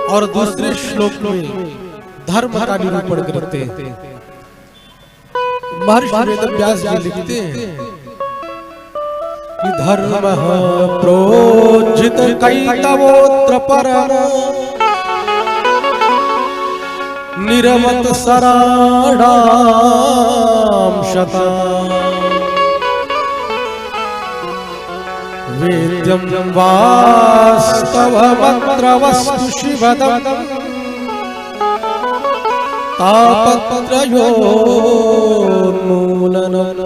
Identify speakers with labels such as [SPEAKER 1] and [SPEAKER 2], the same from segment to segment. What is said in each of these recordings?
[SPEAKER 1] और दूसरे श्लोक में धर्म का निरूपण करते हैं। महर्षि वेदव्यास जी लिखते हैं कि धर्म प्रोज्झित कैतवोऽत्र परम निरवत सराणां शताम् वेद्यं वास्तवमत्र वस्तु शिवदम् तापत्रयोन्मूलनम्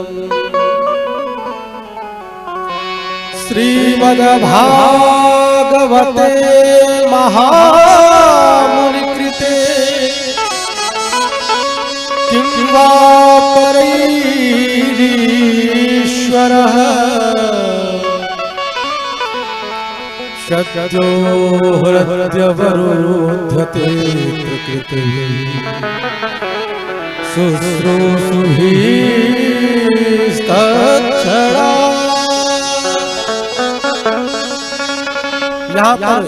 [SPEAKER 1] श्रीमद्भागवते महामुनिकृते किं वा परैरीश्वरः शक्यो हृद्यवरुध्यते प्रकृतिः शुश्रूषुभिस्तच्छरा। यहाँ पर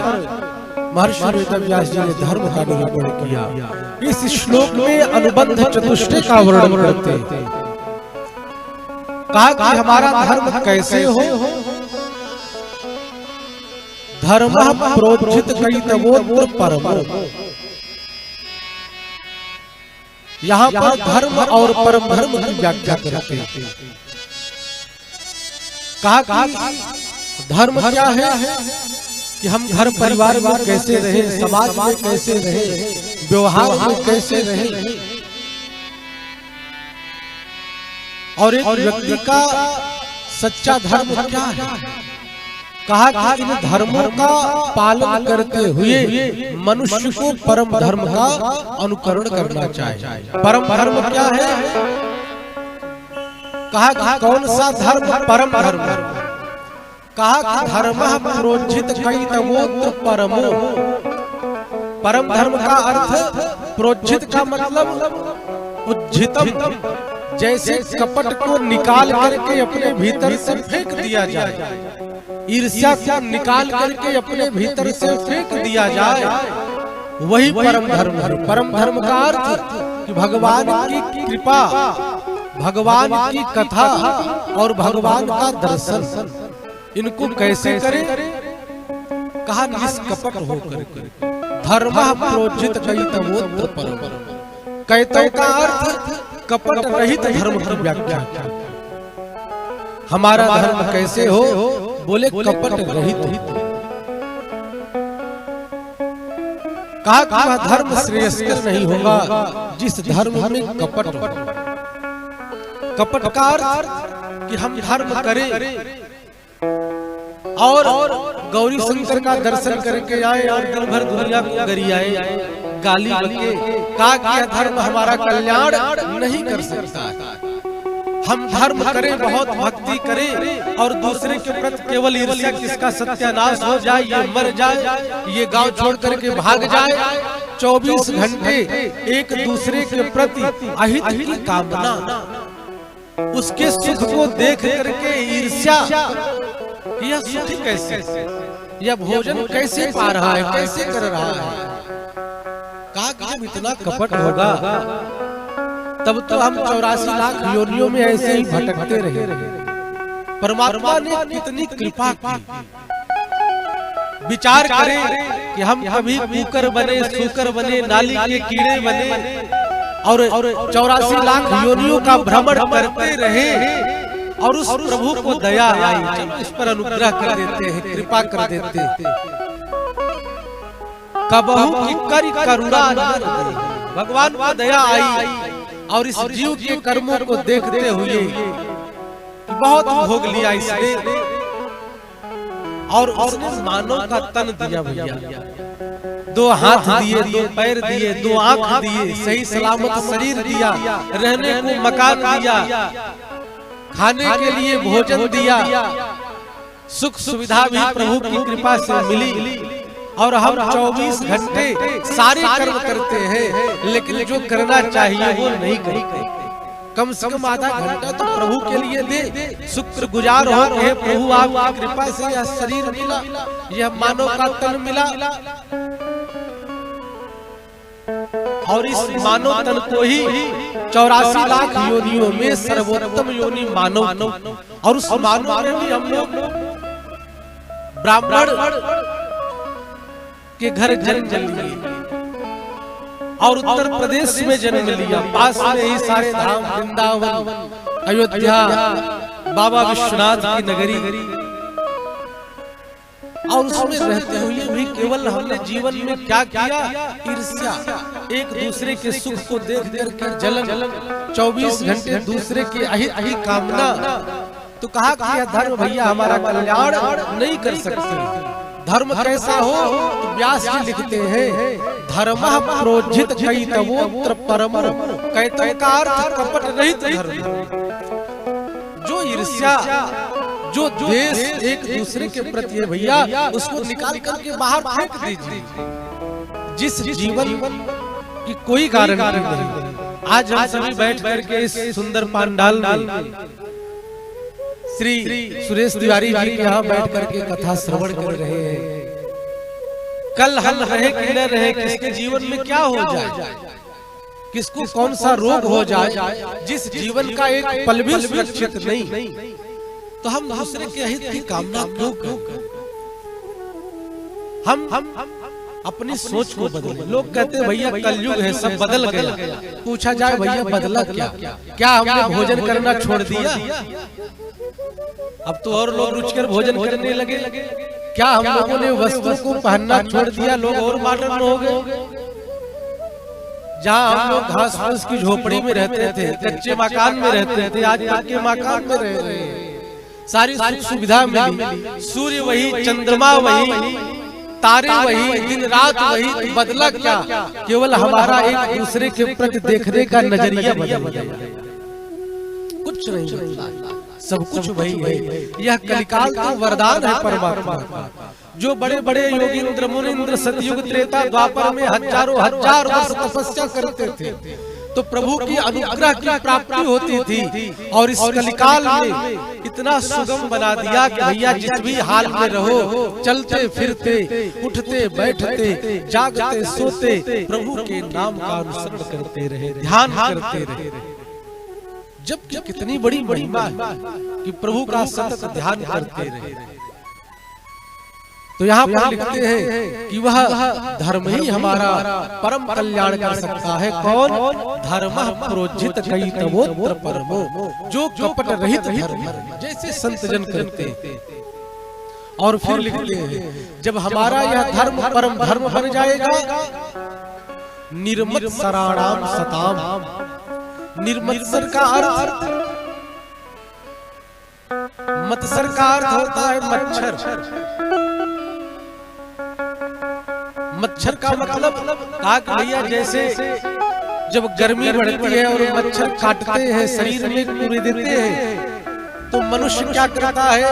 [SPEAKER 1] महर्षि वेदव्यास जी ने धर्म का निरूपण किया। इस श्लोक में अनुबंध चतुष्टय का वर्णन करते हैं। कहा कि हमारा धर्म कैसे हो। धर्म प्रोज्झित कैतवोऽत्र परम। यहाँ पर धर्म और परम धर्म की व्याख्या करते हैं। कहा कि धर्म क्या है कि हम घर परिवार में कैसे रहे, समाज में कैसे रहे, व्यवहार में कैसे रहे, और एक व्यक्ति का सच्चा धर्म क्या है। कहा कि इन धर्मों का पालन करते हुए मनुष्य को परम धर्म का अनुकरण करना चाहिए। परम धर्म क्या है। कहा कि कौन सा धर्म परम धर्म। कहा कि धर्म प्रोज्झित कैतवोऽत्र परमो। परम धर्म का अर्थ प्रोज्झित का मतलब उज्झितम, जैसे कपट को निकाल करके अपने भीतर से फेंक दिया जाए, ईर्ष्या को निकाल करके अपने भीतर से फेंक दिया जाए, वही परम धर्म है। परम धर्म का अर्थ कि भगवान की कृपा, भगवान की कथा और भगवान का दर्शन, इनको कैसे करें। कहा निष्कपट होकर धर्म प्रोज्झित कैतवोऽत्र परम। कैतव का अर्थ कपट रहित धर्म की व्याख्या। हमारा धर्म कैसे हो, बोले कपट रहित। कहा कि वह धर्म श्रेयस्कर नहीं होगा जिस धर्म में कपट हो। कपट का अर्थ कि हम धर्म करें और गौरी शंकर का दर्शन करके आए और दिन भर दुनिया को गरियाए, गाली बके। कहा कि यह धर्म हमारा कल्याण नहीं कर सकता। हम धर्म करें, बहुत भक्ति करें और दूसरे के प्रति केवल ईर्ष्या, किसका सत्यानाश हो जाए, ये मर जाए, ये गांव छोड़ करके भाग जाए, 24 घंटे एक दूसरे के प्रति अहित की कामना, उसके सुख को देख करके ईर्ष्या, यह सुखी कैसे, यह भोजन कैसे पा रहा है, कैसे कर रहा है। कहा जब इतना कपट होगा तब तो हम 84 लाख योनियों में ऐसे ही भटकते रहे। परमात्मा ने कितनी कृपा की। विचार करें कि हम कभी कुकर बने, सूकर बने, नाली के कीड़े बने और 84 लाख योनियों का भ्रमण करते रहे और उस प्रभु को दया आई, इस पर अनुग्रह कर देते हैं, कृपा कर देते हैं। कबहू की करुणा, भगवान को दया आई और इस जीव के कर्मों को देखते हुए बहुत भोग लिया इसने और उसने मानव का तन दिया भैया। 2 हाथ दिए, 2 पैर दिए, 2 आंख दिए, सही सलामत शरीर दिया, रहने को मकान दिया, खाने के लिए भोजन दिया, सुख सुविधा भी प्रभु की कृपा से मिली। और हम 24 घंटे सारे कर्म करते हैं, लेकिन जो करना चाहिए वो नहीं करते। कम से कम आधा घंटा तो प्रभु के लिए दे, शुक्रगुजार हो के प्रभु आपकी कृपा से यह शरीर मिला, यह मानव का तन मिला। और इस मानव तन को ही 84 लाख योनियों में सर्वोत्तम योनि मानव, और उस मानव में भी हम लोग ब्राह्मण के घर जन्म लिए और उत्तर प्रदेश में जन्म लिया। पास में ही सारे धाम, वृंदावन, अयोध्या, बाबा विश्वनाथ की नगरी, और उसमें रहते हुए भी केवल हमने जीवन में क्या किया? ईर्ष्या, एक दूसरे के सुख को देख करके जलन, 24 घंटे दूसरे के अहित कामना। तो कहा कि यह धर्म भैया हमारा कल्याण नहीं कर सकते। धर्म कैसा हो? तो व्यास जी लिखते हैं, धर्मः प्रोज्झित कैतवोत्र परमो, कैतव का अर्थ कपट रहित धर्म। जो ईर्ष्या, जो द्वेष एक दूसरे के प्रति है भैया, उसको निकाल करके बाहर फेंक दीजिए। जिस जीवन की कोई कारण नहीं। आज हम सभी बैठ करके इस सुंदर पंडाल में श्री सुरेश तिवारी जी के यहाँ बैठ करके कथा श्रवण कर रहे हैं। कल हम रहे कि न रहे, किसके जीवन में क्या हो जाए, किसको कौन सा रोग हो जाए, जिस जीवन का एक पल भी सुरक्षित नहीं, तो हम दूसरे के हित की कामना क्यों करें? हम अपनी सोच को बदलें। लोग कहते हैं भैया कलयुग है, सब बदल गया। पूछा जाए भैया बदला क्या? क्या हमने भोजन करना छोड़ दिया? अब तो और लोग रुचिकर भोजन करने लगे। क्या हम लोगों ने वस्त्रों को पहनना छोड़ दिया? लोग और मॉडर्न हो गए। जहाँ हम लोग घास फूस की झोपड़ी में रहते थे, कच्चे मकान में रहते थे, आज पक्के मकान में रह रहे हैं। सारी सुख सुविधा मिली, सूर्य वही, चंद्रमा वही, तारे वही, दिन रात वही। बदला क्या? केवल हमारा एक दूसरे के प्रति देखने का नजरिया बदल गया। कुछ नहीं बदला, सब कुछ वही है। यह कलिकाल तो वरदान है परमात्मा का। जो बड़े बड़े योगींद्र मुनींद्र सतयुग त्रेता द्वापर में हजारों हजार वर्ष तपस्या करते थे, तो प्रभु की अनुग्रह की प्राप्ति होती थी। और इस कलिकाल में इतना सुगम बना दिया कि भैया जिस भी हाल में रहो, चलते फिरते, उठते बैठते, जागते सोते, प्रभु के नाम का अनुसरण करते रहे, ध्यान करते रहे। जबकि कितनी बड़ी महिमा है कि प्रभु का सतत ध्यान करते रहे। तो यहाँ पर लिखते हैं कि वह धर्म ही हमारा परम कल्याण कर सकता है। कौन? धर्मः प्रोज्झित कैतवोत्र परमो, जो कपट रहित धर्म, जैसे संत जन करते। और फिर लिखते हैं, जब हमारा यह धर्म परम धर्म बन जाएगा, निर्मत सराणाम सताम। निर्मत्सर का अर्थ, मत्सर का अर्थ होता है मच्छर। मच्छर का मतलब कहा भैया जैसे जब गर्मी बढ़ती है और मच्छर काटते हैं, शरीर में पूरे देते हैं, तो मनुष्य क्या करता है?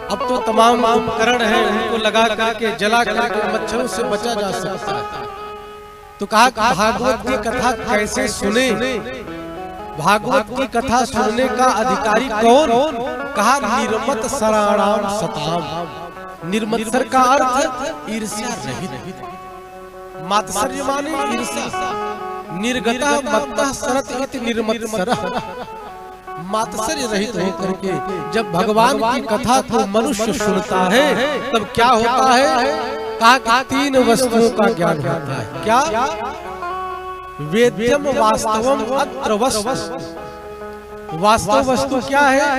[SPEAKER 1] अब तो तमाम उपकरण हैं, उनको लगा करके जला करके मच्छरों से बचा जा सकता है। तो कहा भागवत की कथा कैसे सुने? भागवत की कथा सुनने का अधिकारी कौन? कहा निर्मत सराणाम सताम। निर्मत्सर का अर्थ ईर्ष्या रहित। मात्सर्य माने ईर्ष्या। निर्गता मत्तः सरत इति निर्मत्सरः। मात्सर्य रहित होकर के जब भगवान की कथा को मनुष्य सुनता है, तब क्या होता है? कहा 3 वस्तुओं का ज्ञान होता है। क्या? वेद्यम वास्तवम अत्र वस्तु। वास्तव वस्तु क्या है?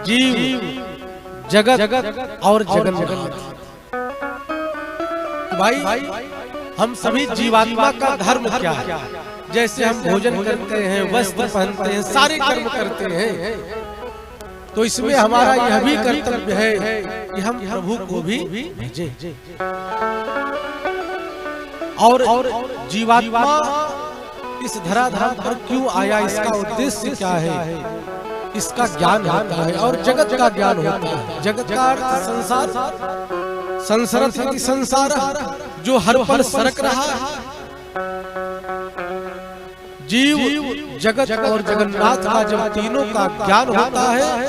[SPEAKER 1] जीव, जगत और जगन्नाथ। भाई हम सभी जीवात्मा का धर्म क्या है? जैसे हम भोजन करते हैं, वस्त्र पहनते हैं, सारे कर्म करते हैं, तो इसमें हमारा यह भी कर्तव्य है कि हम प्रभु को भी भेजें। और जीवात्मा इस धराधाम पर क्यों आया, इसका उद्देश्य क्या है, इसका ज्ञान होता है। और जगत का ज्ञान होता है। जगत का अर्थ संसार, संसरति संसार, जो हर पल सरक रहा है। जीव, जगत और जगन्नाथ का जब तीनों का ज्ञान होता है,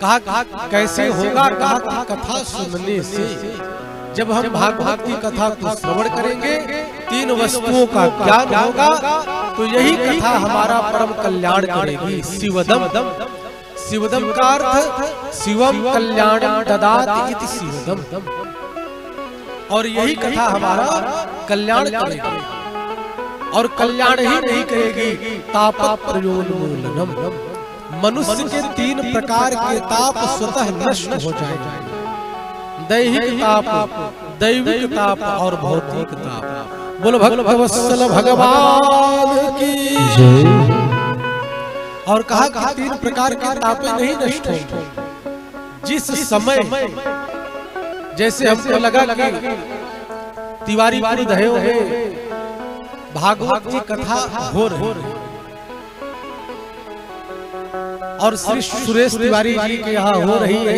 [SPEAKER 1] कहा कैसे होगा? कहा कथा सुनने से। जब हम भागवत की कथा को श्रवण करेंगे, 3 वस्तुओं का ज्ञान होगा, तो यही कथा हमारा परम कल्याण करेगी। शिवदम, शिवदम का अर्थ शिवम कल्याणम ददाति इति शिवदम, और यही कथा हमारा कल्याण करेगी। और कल्याण ही नहीं करेगी, तापत प्रयोन्मूलनम, मनुष्य के 3 प्रकार के ताप स्वतः नष्ट हो जाएंगे। दैहिक ताप, दैविक ताप और भौतिक ताप। बोलो भक्तवत्सल भगवान की जय। और कहा कि 3 प्रकार के तापे नहीं नष्ट होंगे। जिस समय, जैसे हमको लगा कि तिवारीपुर दहेव में भागवत की कथा हो रही और श्री सुरेश तिवारी जी के यहाँ हो रही है,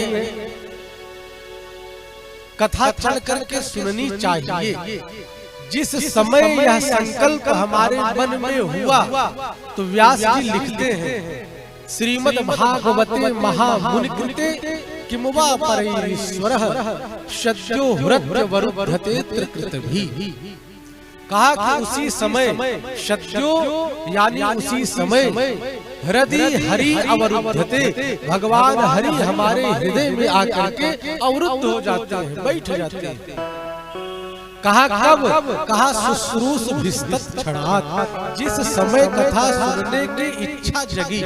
[SPEAKER 1] कथा चढ़ करके सुननी चाहिए। जिस समय यह संकल्प हमारे मन में हुआ, तो व्यास जी लिखते हैं, श्रीमद् भागवते महामुनिकृते किमुवा परईश्वरः सद्यो हृद्यवरुध्यते त्रिकृतभिः। कहा कि उसी समय, सद्यो यानी उसी समय, हृदय हरि अवरुद्धते, भगवान हरि हमारे हृदय में आकर के अवरुद्ध हो जाते हैं, बैठ जाते हैं। कहा कब? कहा शुश्रूष भिस्तत् क्षणात्, जिस समय कथा सुनने की इच्छा जगी,